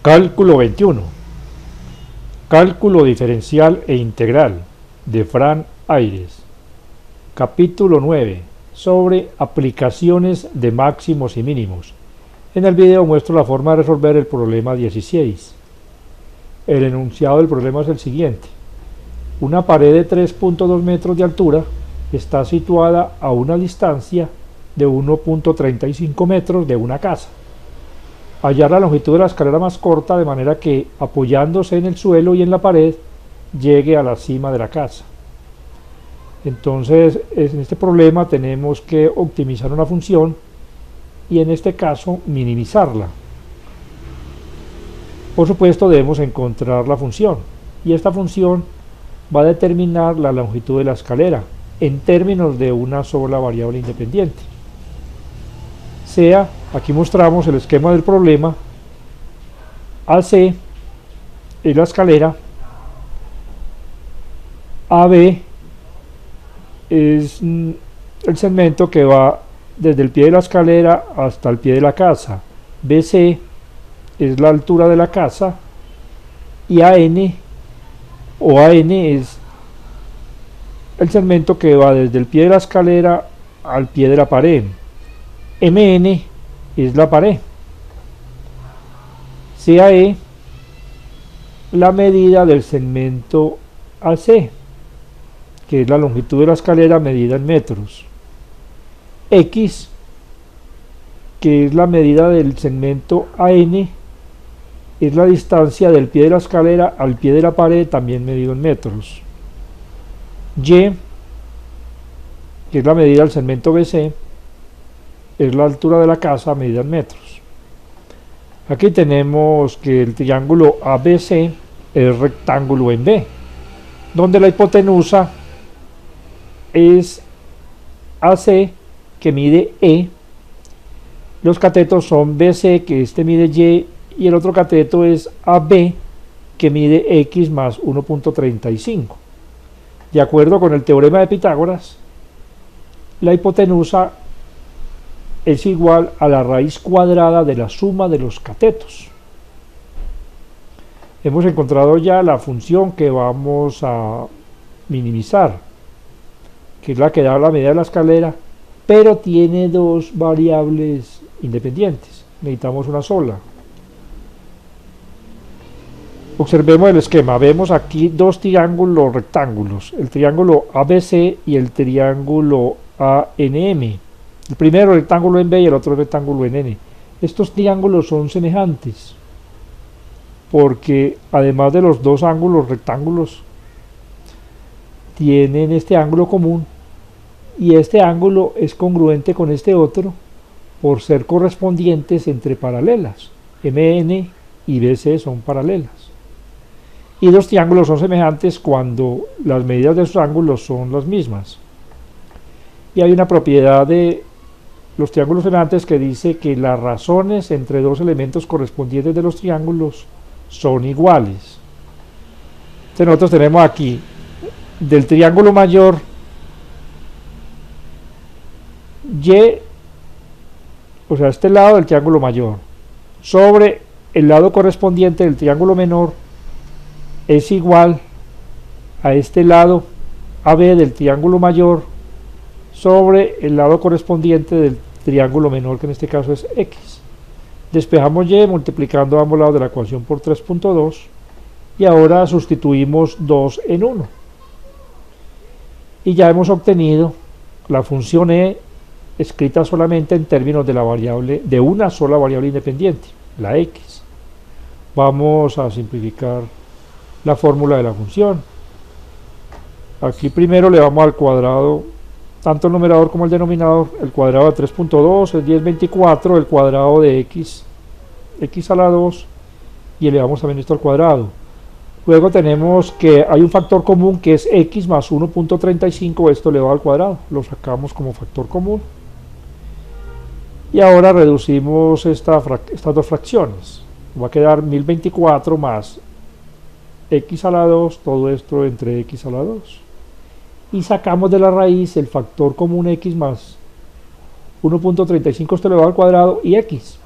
Cálculo 21. Cálculo diferencial e integral de Fran Aires. Capítulo 9. Sobre aplicaciones de máximos y mínimos. En el video muestro la forma de resolver el problema 16. El enunciado del problema es el siguiente. Una pared de 3.2 metros de altura está situada a una distancia de 1.35 metros de una casa. Hallar la longitud de la escalera más corta de manera que, apoyándose en el suelo y en la pared, llegue a la cima de la casa. Entonces, en este problema tenemos que optimizar una función y en este caso minimizarla. Por supuesto, debemos encontrar la función y esta función va a determinar la longitud de la escalera en términos de una sola variable independiente. Aquí mostramos el esquema del problema. AC es la escalera, AB es el segmento que va desde el pie de la escalera hasta el pie de la casa, BC es la altura de la casa y AN es el segmento que va desde el pie de la escalera al pie de la pared. MN es la pared. CAE la medida del segmento AC, que es la longitud de la escalera medida en metros. X, que es la medida del segmento AN, es la distancia del pie de la escalera al pie de la pared, también medido en metros. Y, que es la medida del segmento BC, es la altura de la casa medida en metros. Aquí tenemos que el triángulo ABC es rectángulo en B, donde la hipotenusa es AC, que mide E, los catetos son BC, que este mide Y el otro cateto es AB, que mide X más 1.35. De acuerdo con el teorema de Pitágoras, la hipotenusa es igual a la raíz cuadrada de la suma de los catetos. Hemos encontrado ya la función que vamos a minimizar, que es la que da la medida de la escalera, pero tiene dos variables independientes. Necesitamos una sola. Observemos el esquema. Vemos aquí dos triángulos rectángulos, el triángulo ABC y el triángulo ANM. El primero rectángulo en B y el otro rectángulo en N. Estos triángulos son semejantes porque además de los dos ángulos rectángulos tienen este ángulo común y este ángulo es congruente con este otro por ser correspondientes entre paralelas. MN y BC son paralelas. Y los triángulos son semejantes cuando las medidas de sus ángulos son las mismas. Y hay una propiedad de los triángulos semejantes que dice que las razones entre dos elementos correspondientes de los triángulos son iguales. Entonces nosotros tenemos aquí del triángulo mayor Y, o sea, este lado del triángulo mayor, sobre el lado correspondiente del triángulo menor es igual a este lado AB del triángulo mayor sobre el lado correspondiente del triángulo menor, que en este caso es X. Despejamos Y multiplicando ambos lados de la ecuación por 3.2 y ahora sustituimos 2 en 1. Y ya hemos obtenido la función E escrita solamente en términos de la variable, de una sola variable independiente, la X. Vamos a simplificar la fórmula de la función. Aquí primero le vamos al cuadrado tanto el numerador como el denominador. El cuadrado de 3.2 es 1024, el cuadrado de x a la 2, y elevamos también esto al cuadrado. Luego tenemos que hay un factor común que es x más 1.35, esto elevado al cuadrado, lo sacamos como factor común. Y ahora reducimos estas dos fracciones. Va a quedar 1024 más x a la 2, todo esto entre x a la 2. Y sacamos de la raíz el factor común x más 1.35 esto elevado al cuadrado y x.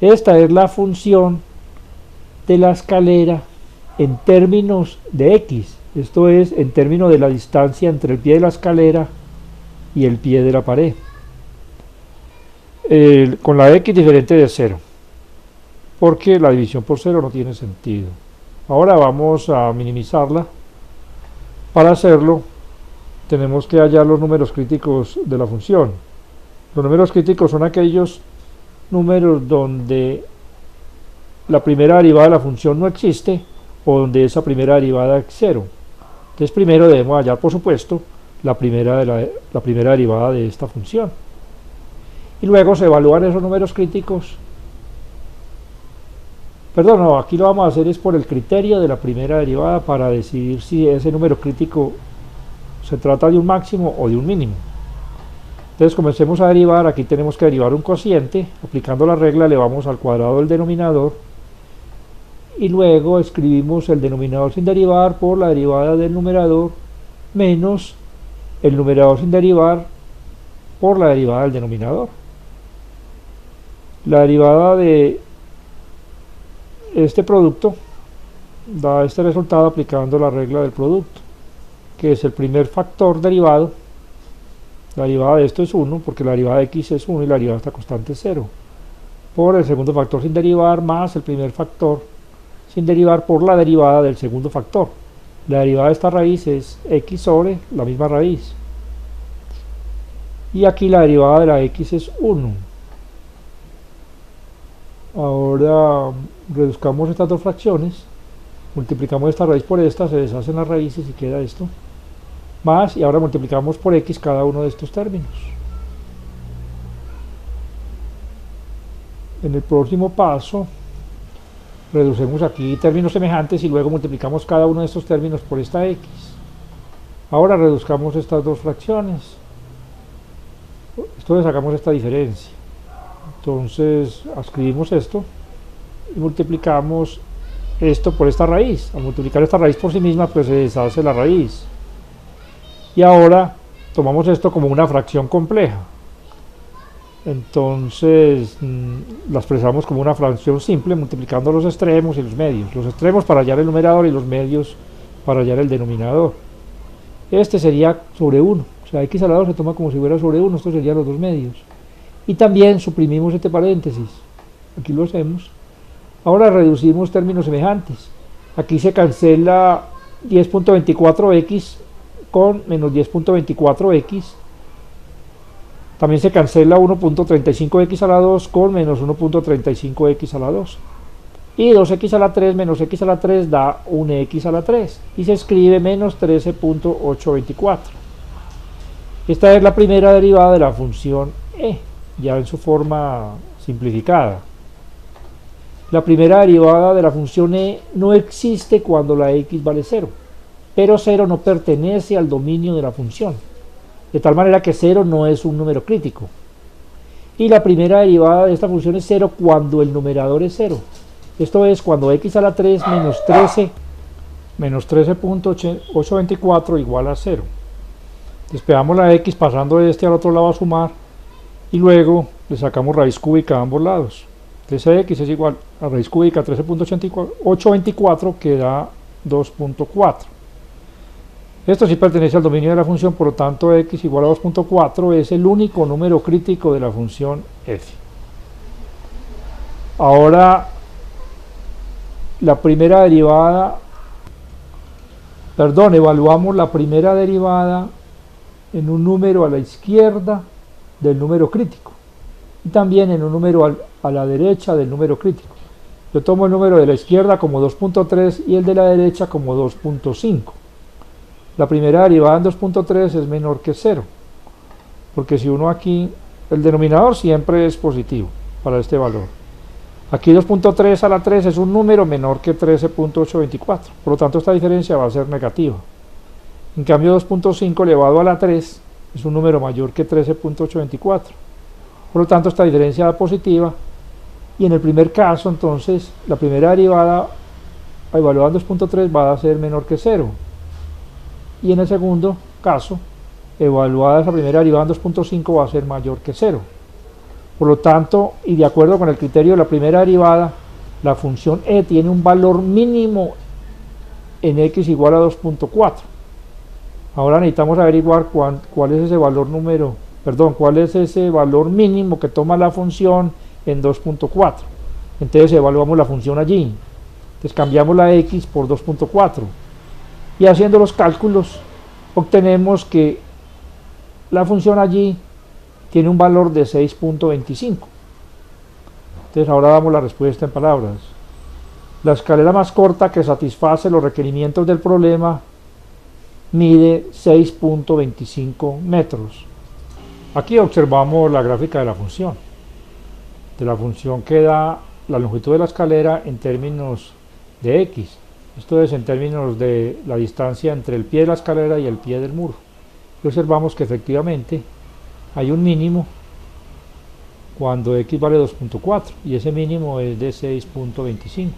Esta es la función de la escalera en términos de x, esto es, en términos de la distancia entre el pie de la escalera y el pie de la pared, con la x diferente de 0, porque la división por 0 no tiene sentido. Ahora vamos a minimizarla. Para hacerlo tenemos que hallar los números críticos de la función. Los números críticos son aquellos números donde la primera derivada de la función no existe o donde esa primera derivada es 0. Entonces primero debemos hallar, por supuesto, la primera derivada de esta función. Y luego se evalúan esos números críticos. Perdón, no, aquí lo vamos a hacer es por el criterio de la primera derivada para decidir si ese número crítico se trata de un máximo o de un mínimo. Entonces comencemos a derivar. Aquí tenemos que derivar un cociente. Aplicando la regla elevamos al cuadrado del denominador y luego escribimos el denominador sin derivar por la derivada del numerador menos el numerador sin derivar por la derivada del denominador. La derivada de este producto da este resultado aplicando la regla del producto, que es el primer factor derivado. La derivada de esto es 1, porque la derivada de x es 1 y la derivada de esta constante es 0, por el segundo factor sin derivar más el primer factor sin derivar por la derivada del segundo factor. La derivada de esta raíz es x sobre la misma raíz. Y aquí la derivada de la x es 1. Ahora reduzcamos estas dos fracciones, multiplicamos esta raíz por esta, se deshacen las raíces y queda esto, más, y ahora multiplicamos por x cada uno de estos términos. En el próximo paso reducimos aquí términos semejantes y luego multiplicamos cada uno de estos términos por esta x. Ahora reduzcamos estas dos fracciones, entonces sacamos esta diferencia. Entonces escribimos esto y multiplicamos esto por esta raíz. Al multiplicar esta raíz por sí misma, pues se deshace la raíz. Y ahora tomamos esto como una fracción compleja. Entonces la expresamos como una fracción simple, multiplicando los extremos y los medios. Los extremos para hallar el numerador y los medios para hallar el denominador. Este sería sobre 1. O sea, x al lado se toma como si fuera sobre 1. Estos serían los dos medios. Y también suprimimos este paréntesis. Aquí lo hacemos. Ahora reducimos términos semejantes. Aquí se cancela 10.24x con menos 10.24x. También se cancela 1.35x a la 2 con menos 1.35x a la 2. Y 2x a la 3 menos x a la 3 da 1x a la 3. Y se escribe menos 13.824. Esta es la primera derivada de la función e, ya en su forma simplificada. La primera derivada de la función e no existe cuando la x vale 0, pero 0 no pertenece al dominio de la función, de tal manera que 0 no es un número crítico. Y la primera derivada de esta función es 0 cuando el numerador es 0. Esto es cuando x a la 3 menos 13.824 igual a 0. Despejamos la x pasando de este al otro lado a sumar y luego le sacamos raíz cúbica a ambos lados. Entonces x es igual a raíz cúbica 13.824 que da 2.4. Esto sí pertenece al dominio de la función, por lo tanto x igual a 2.4 es el único número crítico de la función f. Ahora evaluamos la primera derivada en un número a la izquierda del número crítico y también en un número a la derecha del número crítico. Yo tomo el número de la izquierda como 2.3 y el de la derecha como 2.5. La primera derivada en 2.3 es menor que 0, porque si uno aquí, el denominador siempre es positivo para este valor. Aquí 2.3 a la 3 es un número menor que 13.824, por lo tanto esta diferencia va a ser negativa. En cambio 2.5 elevado a la 3 es un número mayor que 13.824, por lo tanto esta diferencia da positiva. Y en el primer caso entonces la primera derivada evaluada en 2.3 va a ser menor que 0. Y en el segundo caso, evaluada esa primera derivada en 2.5 va a ser mayor que 0. Por lo tanto, y de acuerdo con el criterio de la primera derivada, la función e tiene un valor mínimo en x igual a 2.4. Ahora necesitamos averiguar cuál es ese valor cuál es ese valor mínimo que toma la función en 2.4. Entonces evaluamos la función allí. Entonces cambiamos la x por 2.4 y haciendo los cálculos obtenemos que la función allí tiene un valor de 6.25. Entonces ahora damos la respuesta en palabras. La escalera más corta que satisface los requerimientos del problema mide 6.25 metros. Aquí observamos la gráfica de la función que da la longitud de la escalera en términos de x. Esto es en términos de la distancia entre el pie de la escalera y el pie del muro. Y observamos que efectivamente hay un mínimo cuando x vale 2.4 y ese mínimo es de 6.25.